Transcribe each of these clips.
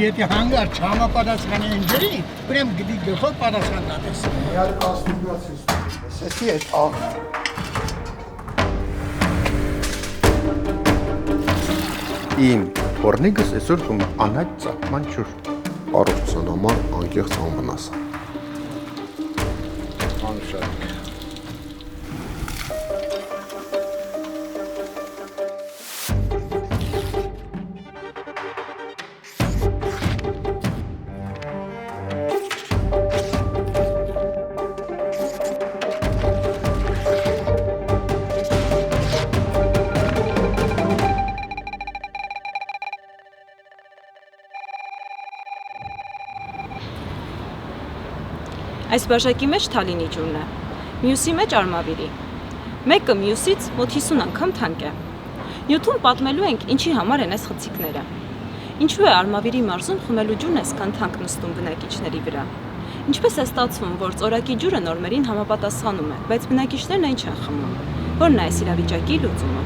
եթե հանգար չհամապատասխանի ընջերի, ուրեմն գդի գլխով պատասխան տալիս։ Միալ կասնուգացիստը։ Սեսի է աղ։ Իմ հորնիկս այսօր գում անհայտ ծաղկման ջուր։ Առողջության համար անկեղծ անվնաս է։ Անշարք։ Այս բաժակի մեջ Թալինի ջուրն է, մյուսի մեջ Արմավիրի։ Մեկը մյուսից մոտ 50 անգամ թանկ է։ Նյութում պատմելու ենք ինչի համար են այս խցիկները։ Ինչու է Արմավիրի մարզում խմելու ջուրն այսքան թանկ նստում բնակիչների վրա։ Ինչպես է ստացվում, որ ծորակի ջուրը նորմերին համապատասխանում է, բայց բնակիչներն այն չեն խմում։ Որն է այս իրավիճակի լուծումը։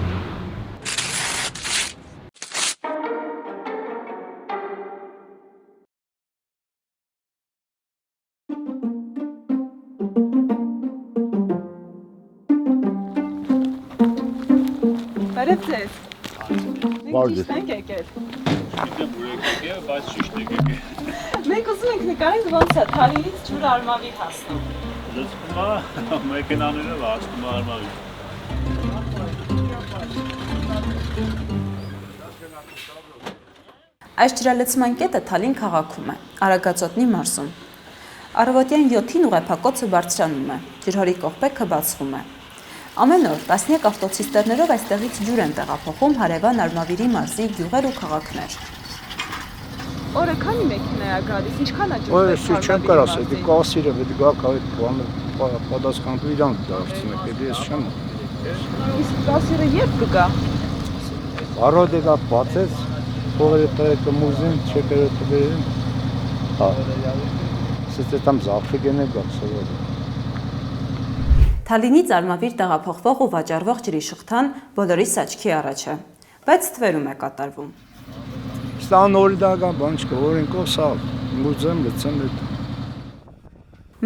Բարև ձեզ։ Մենք ճիշտ ենք եկել։ Գիտեմ որ եկեք է, բայց ճիշտ եք եկել։ Մենք ուզում ենք նկարենք ոնց է Թալինից ջուրը Արմավիր հասնում։ Լցվում է մեքենաներով հասնում է Արմավիր։ Այս ջրալցման կետը Թալին քաղաքում է, Արագածոտնի մարզում։ Առավոտյան 7-ին ուղեփակոցը բարձրանում է, ջրհորի կողպեքը բացվում է։ Ամեն օր տասնյակ ավտոցիստերներով այստեղից ջուր են տեղափոխում հարևան Արմավիրի մարզի գյուղեր ու քաղաքներ։ Օրը քանի մեքենա է գալիս, ինչքան է ջուրը։ Ոյ, սի չեմ կար ասել, դի կասիրը, դի գա կայդ բանը պատասխանատու իրան դարձնեք, դի ես չեմ։ Իսկ կասիրը երբ կգա։ Առօրը գա բացեց, փողերը տեղ կմուզին, չեկերը տվերին։ Հա։ Սեծե там զարփիգեն է գա սովորը։ Թալինից Արմավիր տեղափոխվող ու վաճառվող ջրի շղթան բոլորիս աչքի առաջ է, բայց թվերում է կատարվում։ Ստան օրիդական բան չկա, օրենքով սա մուզեմ լցեմ այդ։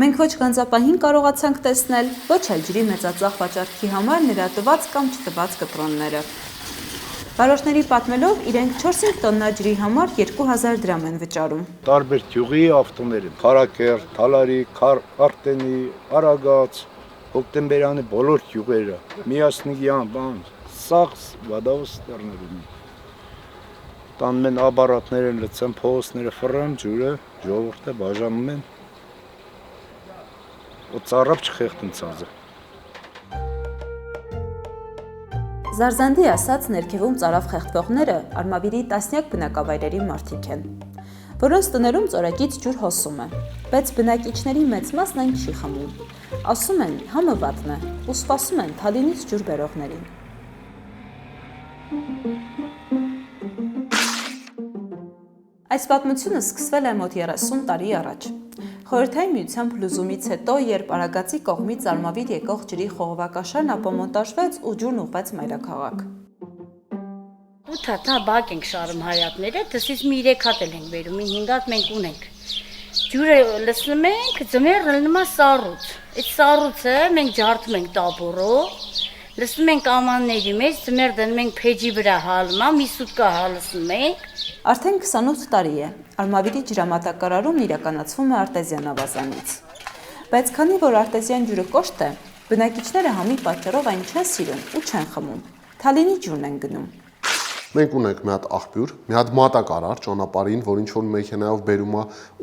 Մենք ոչ գանձապահին կարողացանք տեսնել, ոչ էլ ջրի մեծածախ վաճառքի համար նրա տված կամ չտված կտրոնները։ Վարորդների պատմելով իրենք 4-5 տոննա ջրի համար 2000 դրամ են վճարում։ Տարբեր գյուղի ավտոների, Խարակեր, Թալարի, Արտենի, Արագած, Հոկտեմբերյանի բոլոր գյուղերը, միասնիկյան բան, սաղ վադավս ստերներում։ Տան մեն աբարատներ են լցեմ, փողոցները ֆռեմ, ջուրը, ժողովուրդը բաժանում են։ Ու ծառապ չխեղտն ցազը։ Զարզանդի ասած ներքևում ծարավ խեղդվողները Արմավիրի տասնյակ բնակավայրերի մարդիկ են, որոնց տներում ծորակից ջուր հոսում է, բայց բնակիչների մեծ մասն այն չի խմում։ Ասում են համը վատն է ու սպասում են Թալինից ջուր բերողներին։ Այս պատմությունը սկսվել է մոտ 30 տարի առաջ։ Խորհրդային միության փլուզումից հետո, երբ Արագածի կողմից Արմավիր եկող ջրի խողովակաշարն ապամոնտաժվեց ու ջուրն ուղղվեց մայրաքաղաք։ Ու թաթա բակ ենք շարում հայատները, դսից մի 3 հատ էլ ենք բերում, 5 հատ մենք ունենք։ Ջուրը լցնում ենք, ձմեռը լնում է սառույց։ Այդ սառույցը մենք ջարդում ենք տաբորով, լցնում ենք ամանների մեջ, ձմեռ դնում ենք փեջի վրա հալում, մի սուտկա հալսնում ենք։ Արդեն 28 տարի է, Արմավիրի ջրամատակարարումն իրականացվում է արտեզյան ավազանից։ Բայց քանի որ արտեզյան ջուրը կոշտ է, բնակիչները համի պատճառով այն չեն սիրում ու չեն խմում, Թալինի ջուրն են գնում։ Մենք ունենք մի հատ աղբյուր, մի հատ մատակարար ճանապարհին, որ ինչ որ մեքենայով բերում է,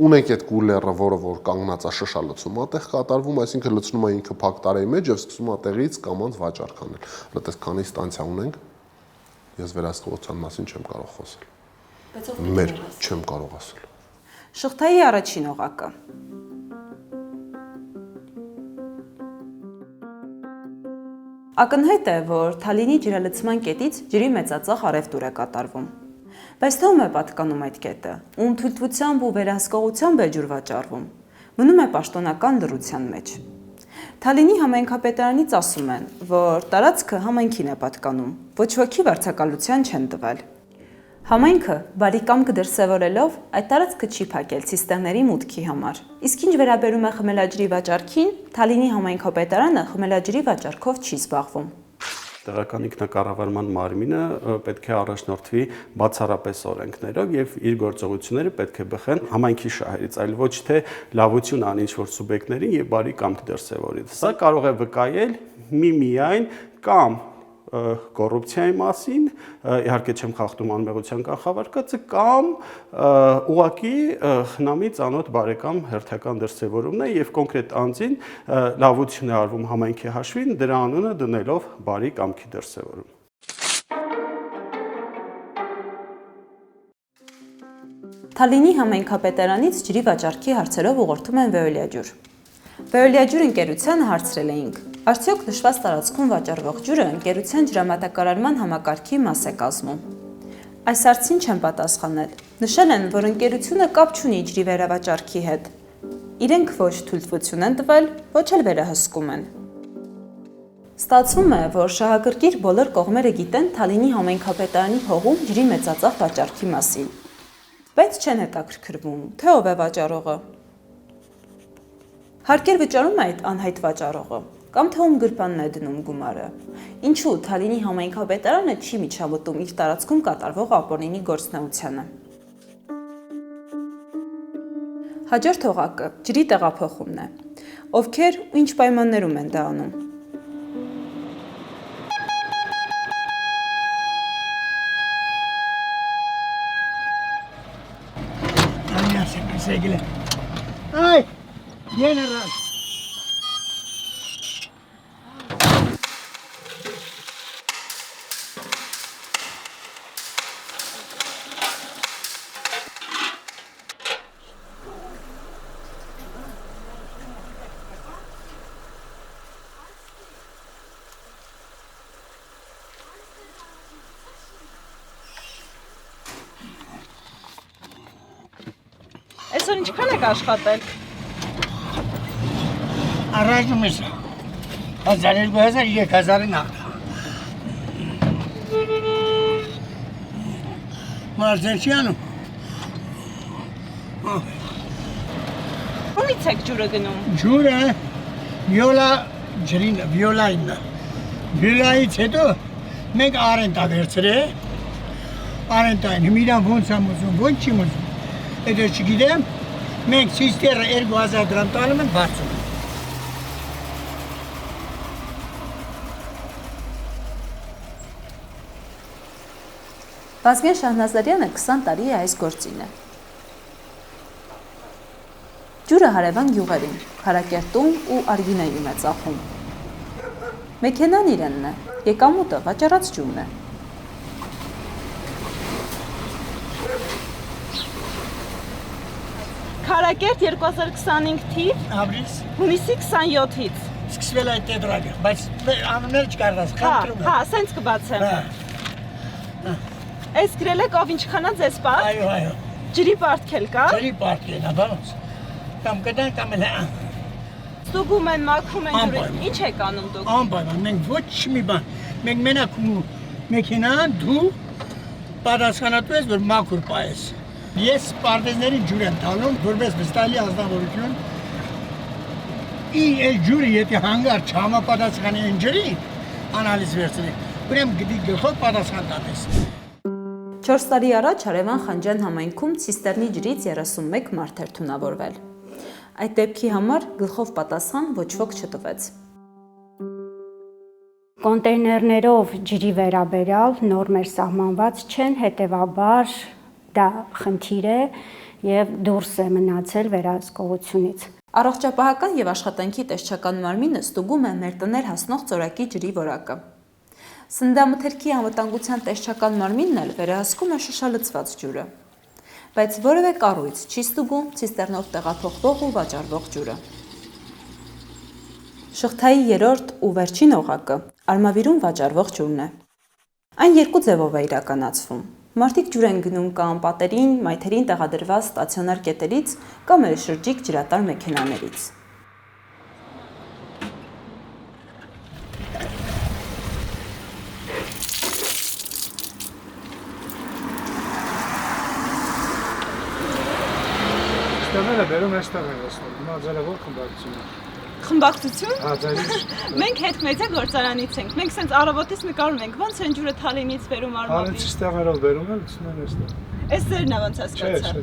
ունենք այդ կուլերը, որ կանգնած է շշալցում, այդտեղ կատարվում, այսինքն լցնում է ինքը փակ տարեի մեջ եւ սկսում է տեղից կամանց վաճառք անել։ Այդպես քանի ստանցիա ունենք, ես վերահսկողության մասին չեմ կարող խոսել։ Մեր չեմ կարող ասել։ Շղթայի առաջին օղակը։ Ակնհայտ է, որ Թալինի ջրալցման կետից ջրի մեծածախ առևտուր է կատարվում։ Բայց թե ում է պատկանում այդ կետը, ում թույլտվությամբ ու վերահսկողությամբ է ջուր վաճառվում, մնում է պաշտոնական լռության մեջ։ Թալինի համայնքապետարանից ասում են, որ տարածքը համայնքին է պատկանում, ոչ ոքի վարձակալության չեն տվել։ Համայնքը բարի կամք դրսևորելով այդ տարածքը չի փակել ցիստերների մուտքի համար։ Իսկ ինչ վերաբերում է խմելաջրի վաճառքին, Թալինի համայնքապետարանը խմելաջրի վաճառքով չի զբաղվում։ Տեղական ինքնակառավարման մարմինը պետք է առաջնորդվի բացառապես օրենքներով եւ իր գործողությունները պետք է բխեն համայնքի շահերից, այլ ոչ թե լավություն անի ինչ-որ սուբյեկտներին եւ բարի կամք դրսեւորի։ Սա կարող է վկայել միայն կամ կոռուպցիայի մասին, իհարկե չեմ խախտում անմեղության կանխավարկածը, կամ ուղղակի խնամի ծանոթ բարեկամ հերթական դրսևորումն է եւ կոնկրետ անձին լավություն է արվում համայնքի հաշվին, դրա անունը դնելով բարի կամքի դրսևորում։ Թալինի համայնքապետարանից ջրի վաճառքի հարցերով ուղղորդում են Veolia-ջուր։ Veolia-ջուր ընկերությանը հարցրել էինք. արդյոք նշված տարածքում վաճառվող ջուրը ընկերության ջրամատակարարման համակարգի մաս է կազմում։ Այս հարցին չեն պատասխանել։ Նշել են, որ ընկերությունը կապ չունի ջրի վերավաճառքի հետ։ Իրենք ոչ թույլտվություն են տվել, ոչ էլ վերահսկում են։ Ստացվում է, որ շահագրգիռ բոլոր կողմերը գիտեն Թալինի համայնքապետարանի հողում ջրի մեծածախ վաճառքի մասին։ Բայց չեն հետաքրքրվում, թե ով է վաճառողը։ Հարկեր վճարում է այդ անհայտ վաճառողը, կամ թե ում գրպանն է դնում գումարը։ Ինչու Թալինի համայնքապետարանը չի միջամտում իր տարածքում կատարվող ապօրինի գործունեությանը։ Հաջորդ օղակը ջրի տեղափոխումն է։ Ովքեր ու ինչ պայմաններում են դա անում։ Ay, general. Այսօր ինչքան եք աշխատել։ Առաջում ես 1200-3000-ին աղթա։ Մարզերչյանում։ Ումից եք ջուրը գնում։ Ջուրը վիոլայինն է։ Վիոլայից հետո մենք արենտա վերցրել, արենտային, հիմիրան ոնց եմ ուզում, ոնց չիմ ուզում։ Հետո չգիտեմ, մենք սիստերը 2000 դրամ տալում են բարձում։ Վազգեն Շահնազարյանը 20 տարի է այս գործին է։ Ջուրը հարևան գյուղերին, Քարակերտում ու Արգինեյում է ծախում։ Մեքենան իրենն է, եկամուտը վաճառած ջուրն է։ Քարակերտ 2025 թիվ, հունիսի 27-ից։ Սկսվել այդ տետրակը, բայց անունները չկարդաս, խնդրում եմ։ Հա, սենց կբացեմ։ Այս գրել եք ով ինչքանա ձեզ պարտ։ Այո։ Ջրի պարտքել կա։ Ջրի պարտքել, բանոց։ Կամ կտան, կամ էլ հա։ Ստուգում են, մաքրում են ջուրը։ Ինչ եք անում դուք։ Անպայման, մենք ոչ մի բան։ Մենք մենակ մեքենան դու պատասխանատու ես, որ մաքուր պայես։ Ես պարտեզների ջուր եմ տալում, որպես վստահելի ազնվորություն։ Այս ջուրը եթե հանգար չհամապատասխանի այն ջրի, անալիզ վերցնի, ուրեմն գիտի գլխով պատասխան տալիս։ 4 տարի առաջ Հարևան Խանջան համայնքում ցիստերնի ջրից 31 մարդ էր թունավորվել։ Այդ դեպքի համար գլխով պատասխան ոչ ոք չտվեց։ Կոնտեյներներով ջրի վերաբերյալ նորմեր սահմանված չեն, հետևաբար դա խնդիր է եւ դուրս է մնացել վերահսկողությունից։ Առողջապահական եւ աշխատանքի տեսչական մարմինը ստուգում է մեր տներ հասնող ծորակի ջրի որակը։ Սննդամթերքի անվտանգության տեսչական մարմինն էլ վերահսկում է շշալցված ջուրը, բայց որևէ կառույց չի ստուգում ցիստերնով տեղափոխվող ու վաճառվող ջուրը։ Շղթայի երրորդ ու վերջին օղակը արմավիրում վաճառվող ջուրն է։ Այն երկու ձևով է իրականացվում։ Մարդիկ ջուր են գնում կամ պատերին, մայթերին տեղադրված ստացիոնար կետերից կամ էլ շրջիկ ջրատար մեքենաներից։ Ջուրները բերում էստեղ են ասում։ Հիմա ձերը ո՞ր խմբակցություն է։ Խմբակցություն։ Հա, ձեր։ Մենք հետ մեծա գործարանից ենք։ Մենք սենց առավոտից նկարում ենք, ոնց են ջուրը Թալինից բերում Արմավիր։ Հարից ստեղերով բերում են, ցնում են էստեղ։ Էս ձերն է ոնց հասկացա։ Չէ։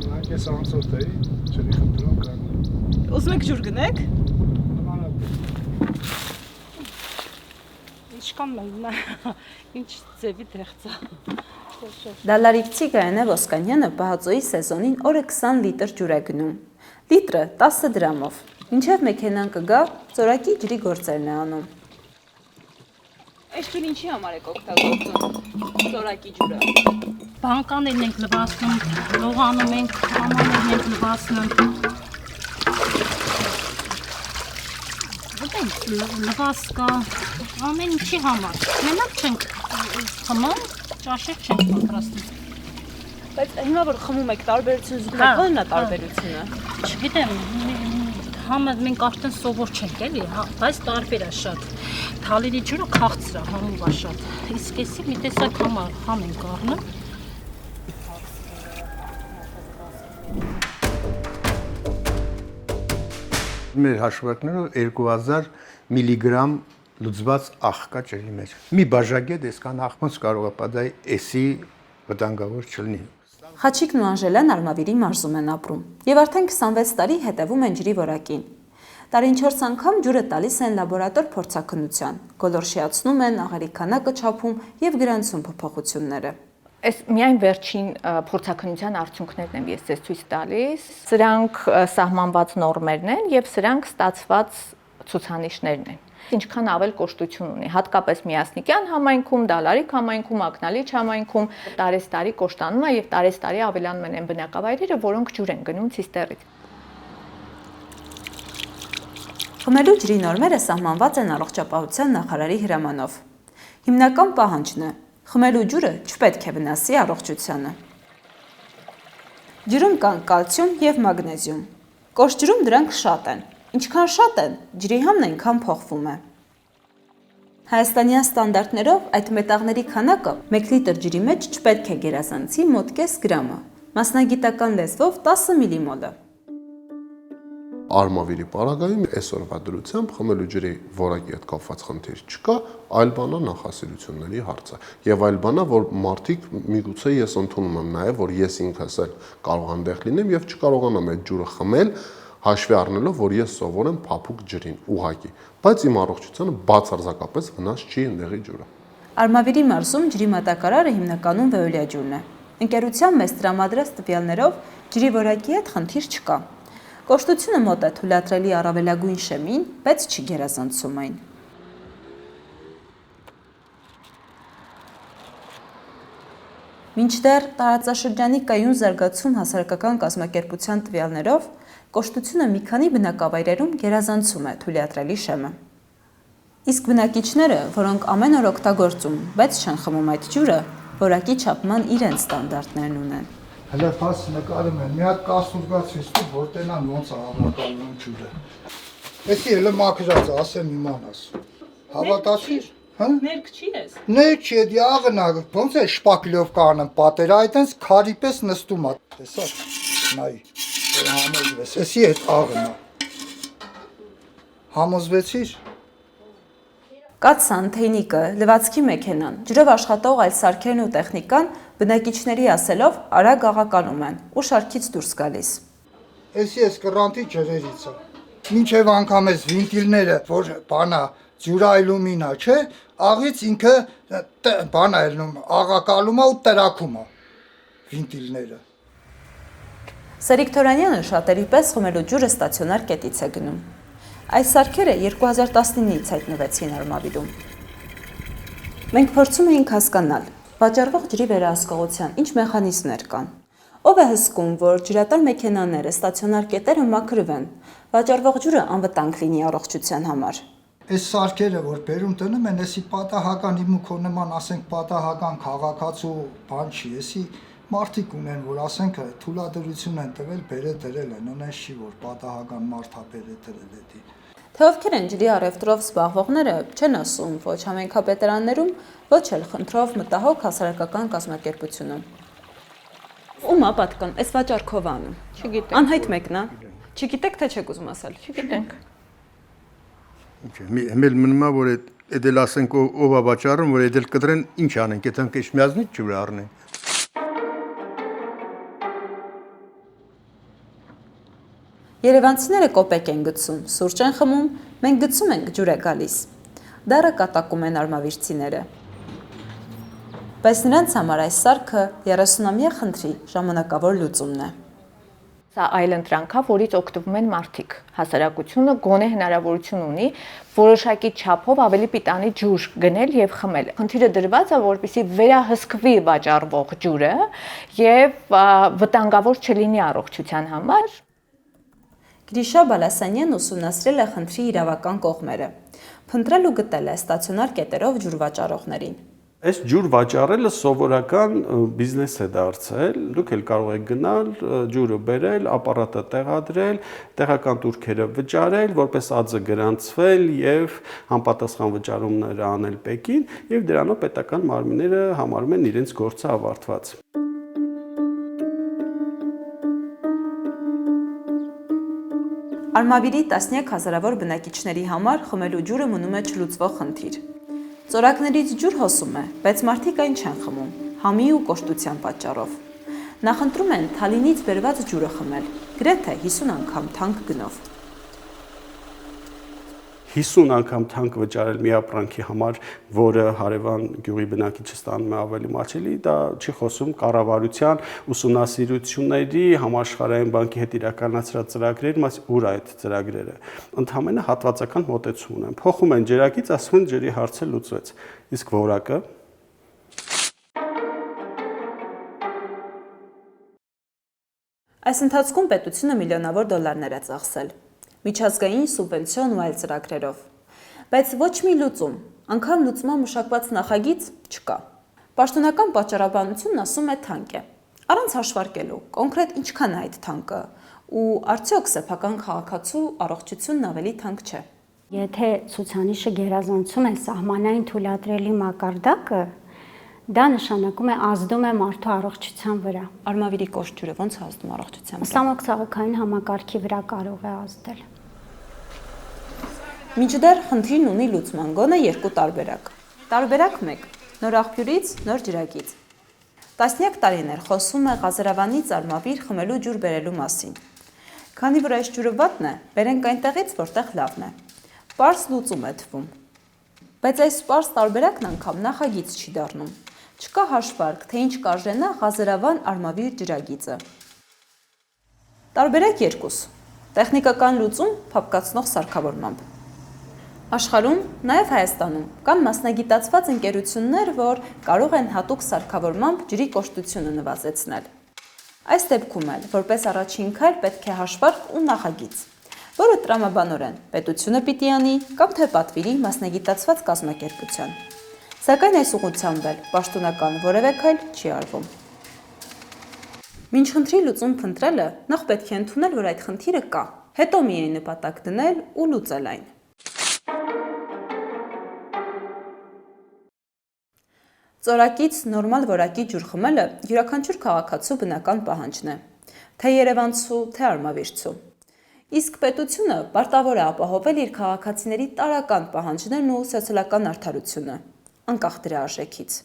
Մենք էս անցորդ էի, ջրի խնդրում կան։ Ուզում եք ջուր գնեք։ Ինչքան մենա, ինչ ձևի դեղծա։ Դալարիկցի Գայանե Ոսկանյանը պահածոյի սեզոնին օրը 20 լիտր ջուր է գնում։ Լիտրը 10 դրամով։ Մինչև մեքենան կգա, ծորակի ջրի գործերն է անում։ Այս ջուրը ինչի համար եք օգտագործում։ Ծորակի ջուրը։ Բանկաներն ենք լվացնում, լողանում ենք, ամաներն ենք լվացնում։ Լվաս կա, ամեն ինչի համար։ Մենակ չենք խմում, ճաշեր չենք պատրաստում։ Բայց հիմա որ խմում եք տարբերություն զգում եք, ո՞րն է տարբերությունը։ Չգիտեմ, համը մենք արդեն սովոր չենք էլի, բայց տարբեր է շատ։ Թալինի ջուրը քաղցր է, համով է շատ։ Իսկ էսի մի տեսակ համ ենք առնում։ Մեր հաշվարկներով 2000 միլիգրամ լուծված աղ կա ջրի մեջ։ Մի բաժակետ այսքան աղմոց կարող է պատահի էսի վտանգավոր չլինի։ Խաչիկն ու Անժելան Արմավիրի մարզում են ապրում եւ արդեն 26 տարի հետևում են ջրի որակին։ Տարին 4 անգամ ջուրը տալիս են լաբորատոր փորձաքննության, գոլորշիացնում են, աղերի քանակը չափում եւ գրանցում փոփոխությունները։ Այս միայն վերջին փորձաքննության արդյունքներն եմ ես ցույց տալիս։ Սրանք սահմանված նորմերն են եւ սրանք ստացված ցուցանիշներն են։ Ինչքան ավել կոշտություն ունի, հատկապես Միասնիկյան համայնքում, Դալարիկ համայնքում, Ակնալիչ համայնքում տարեստարի կոշտանում է եւ տարեստարի ավելանում են բնակավայրերը, որոնք ջուր են գնում ցիստերից։ Խմելու ջրի նորմերը սահմանված են առողջապահության նախարարի հրամանով։ Հիմնական պահանջն է խմելու ջուրը չպետք է վնասի առողջությանը։ Ջրում կան կալցիում եւ մագնեզիում։ Կոշտ ջրում դրանք շատ են։ Ինչքան շատ են, ջրի համն այնքան փոխվում է։ Հայաստանյան ստանդարտներով այդ մետաղների քանակը 1 լիտր ջրի մեջ չպետք է գերազանցի մոտ կես գրամը, մասնագիտական լեզվով 10 միլիմոլը։ Արմավիրի պարագայում այսօրվա դրությամբ խմելու ջրի որակի հետ կապված խնդիր չկա, այլ բանա նախասիրությունների հարցը։ Եվ այլ բանա, որ մարդիկ միգուցե ես ընդունում եմ նաև, որ ես ինքս էլ կարող եմ դեղ լինեմ եւ չկարողանամ այդ ջուրը խմել, հաշվի առնելով, որ ես սովոր եմ փափուկ ջրին, ուղակի, բայց իմ առողջությանը բացարձակապես վնաս չի ընդեղի ջուրը։ Արմավիրի մարզում ջրի մատակարարը հիմնականում Վեոլիա ջուրն է։ Ընկերության մեծ տրամադրած տվյալներով ջրի որակի հետ խնդիր չկա։ Կոշտությունը մոտ է թույլատրելի առավելագույն շեմին, բայց չի գերազանցում այն։ Մինչդեռ տարածաշրջանի կայուն զարգացում հասարակական կազմակերպության տվյալներով կոշտությունը մի քանի բնակավայրերում գերազանցում է թույլատրելի շեմը։ Իսկ բնակիչները, որոնք ամեն օր օգտագործում, բայց չեն խմում այդ ջուրը, որակի չափման իրենց ստանդարտներն ունեն։ Հələ փաս նկարում են, մի հատ կասուզգացից դու որ տենան ոնց է հավաքալում ջուրը։ Էսի հələ մաքրած ասեմ իմանաս։ Հավատացիր, հա? Ներք չի ես։ Ներք չի, դի աղնա, ոնց է շպակլով կանեմ պատերը, այտենց քարի պես նստում է։ Տեսա։ Նայ, որ համոզվես, էսի այդ աղնա։ Համոզվեցիր։ Կաց սանթեյնիկը, լվացքի մեքենան, ջրով աշխատող այլ սարքերն ու տեխնիկան բնակիչների ասելով արագ աղականում են ու շարքից դուրս գալիս։ Էսի էս կրանտի ջրերից է։ Մինչև անգամ էս վինտիլները, որ բանա ջուրայլումինա, չէ, աղից ինքը բանա ելնում, աղակալում է ու տրակում է վինտիլները։ Սերիկ Թորանյանը շատերի պես խմելու ջուրը ստացիոնար կետից է գնում։ Այս սարքերը 2019-ից հայտնվեցին Արմավիրում։ Մենք փորձում էինք հասկանալ, վաճառվող ջրի վերահսկողության ինչ մեխանիզմներ կան։ Ով է հսկում, որ ջրատար մեքենաները, ստացիոնար կետերը մաքրվեն, վաճառվող ջուրը անվտանգ լինի առողջության համար։ Այս սարքերը, որ բերում տնում են, էսի պատահական իմ ու քո նման, ասենք, պատահական քաղաքացու բան չի, էսի մարդիկ ունեն, որ ասենք թույլատրություն են տվել, բերե դրել են, ունեն չի, որ պատահական մարդ է բերե դրել էդի։ Թե ովքեր են ջրի առևտրով զբաղվողները, չեն ասում ոչ համայնքապետարաններում, ոչ էլ խնդրով մտահոգ հասարակական կազմակերպությունում։ Ում է պատկան, այս վաճառքով անում։ Չգիտեմ։ Անհայտ մեկն է։ Չգիտեք թե չեք ուզում ասել։ Չգիտենք։ Հեմել մնում է որ այդ էլ ասենք ով է վաճառում, որ այդ էլ կդրեն ինչ անենք, այդ ընկեշ միազնից ջուր առնեն։ Երևանցիները կոպեկ են գցում, սուրճ են խմում, մենք գցում ենք ջուր է գալիս։ Դառը կատակում են արմավիրցիները։ Բայց նրանց համար այս սարքը 30-ամյա խնդրի ժամանակավոր լուծումն է։ Սա այլընտրանք է, որից օգտվում են մարդիկ։ Հասարակությունը գոնե հնարավորություն ունի որոշակի չափով ավելի պիտանի ջուր գնել եւ խմել։ Խնդիրը դրված է, որպեսզի վերահսկվի վաճառվող ջուրը եւ վտանգավոր չլինի առողջության համար։ Գրիշա Բալասանյանն ուսումնասիրել է խնդրի իրավական կողմերը։ Փնտրել ու գտել է ստացիոնար կետերով ջուր վաճառողներին։ Այս ջուր վաճառելը սովորական բիզնես է դարձել։ Դուք էլ կարող եք գնալ, ջուրը բերել, ապարատը տեղադրել, տեղական турքերը վճարել, որպես ածը գրանցվել եւ համապատասխան վճարումներ անել Պեկին, եւ դրանով պետական մարմինները համարում են իրենց գործը ավարտված։ Արմավիրի տասնյակ հազարավոր բնակիչների համար խմելու ջուրը մնում է չլուծվող խնդիր։ Ծորակներից ջուր հոսում է, բայց մարդիկ այն չեն խմում, համի ու կոշտության պատճառով։ Նախընտրում են Թալինից բերված ջուրը խմել, գրեթե 50 անգամ թանկ գնով։ 50 անգամ թանկ վճարել մի ապրանքի համար, որը հարևան գյուղի բնակիչը ստանում է ավելի մաչելի, դա չի խոսում կառավարության ուսումնասիրությունների, համաշխարհային բանկի հետ իրականացրած ծրագրերի մաս ուր այդ ծրագրերը։ Ընդհանրապես հատվածական մոտեցում ունեն։ Փոխում են ջերակից, ասում են ջրի հարցը լուծվեց։ Իսկ որակը Այս ընթացքում պետությունը միլիոնավոր դոլարներ է ծախսել։ Միջազգային սուբվենցիոն ու այլ ծրագրերով։ Բայց ոչ մի լուծում, անգամ լուծման մշակված նախագիծ չկա։ Պաշտոնական պատճառաբանությունն ասում է թանկ է։ Առանց հաշվարկելու, կոնկրետ ինչքան է այդ թանկը, ու արդյոք սեփական քաղաքացու առողջությունն ավելի թանկ չէ։ Եթե ցուցանիշը գերազանցում է սահմանային թույլատրելի մակարդակը, դա նշանակում է ազդում է մարդու առողջության վրա։ Արմավիրի կոշտ ջուրը ո՞նց է ազդում առողջության վրա։ Ստամոքսաղաքային համակարգի վրա կարող է ազդել։ Մինչդեռ խնդիրն ունի լուծման գոնե երկու տարբերակ։ Տարբերակ 1. Նոր աղբյուրից, նոր ջրակից։ Տասնյակ տարիներ խոսում է Ղազարավանից արմավիր խմելու ջուր բերելու մասին։ Քանի որ այս ջուրը վատն է, բերենք այնտեղից, որտեղ լավն է։ Պարզ լուծում է թվում։ Բայց այս պարզ տարբերակն անգամ նախագիծ չի դառնում։ Չկա հաշվարկ, թե ինչ կարժենա Ղազարավան արմավիր ջրագիծը։ Տարբերակ 2. Տեխնիկական լուծում փափկացնող սարքավորմամբ։ Աշխարհում, նաև Հայաստանում, կան մասնագիտացված ընկերություններ, որ կարող են հատուկ սարքավորմամբ ջրի կոշտությունը նվազեցնել։ Այս դեպքում էլ, որպես առաջին քայլ պետք է հաշվարկ ու նախագիծ, որը տրամաբանորեն պետությունը պիտի անի կամ թե պատվիրի մասնագիտացված կազմակերպության։ Սակայն այս ուղղությամբ էլ պաշտոնական որևէ քայլ չի արվում։ Մինչ խնդրի լուծում փնտրելը, նախ պետք է ընդունել, որ այդ խնդիրը կա, հետո միայն նպատակ դնել ու լուծել այն։ Ծորակից նորմալ որակի ջուր խմելը յուրաքանչյուր քաղաքացու բնական պահանջն է, թե երևանցու, թե արմավիրցու։ Իսկ պետությունը պարտավոր է ապահովել իր քաղաքացիների տարրական պահանջներն ու սոցիալական արդարությունը, անկախ դրա արժեքից։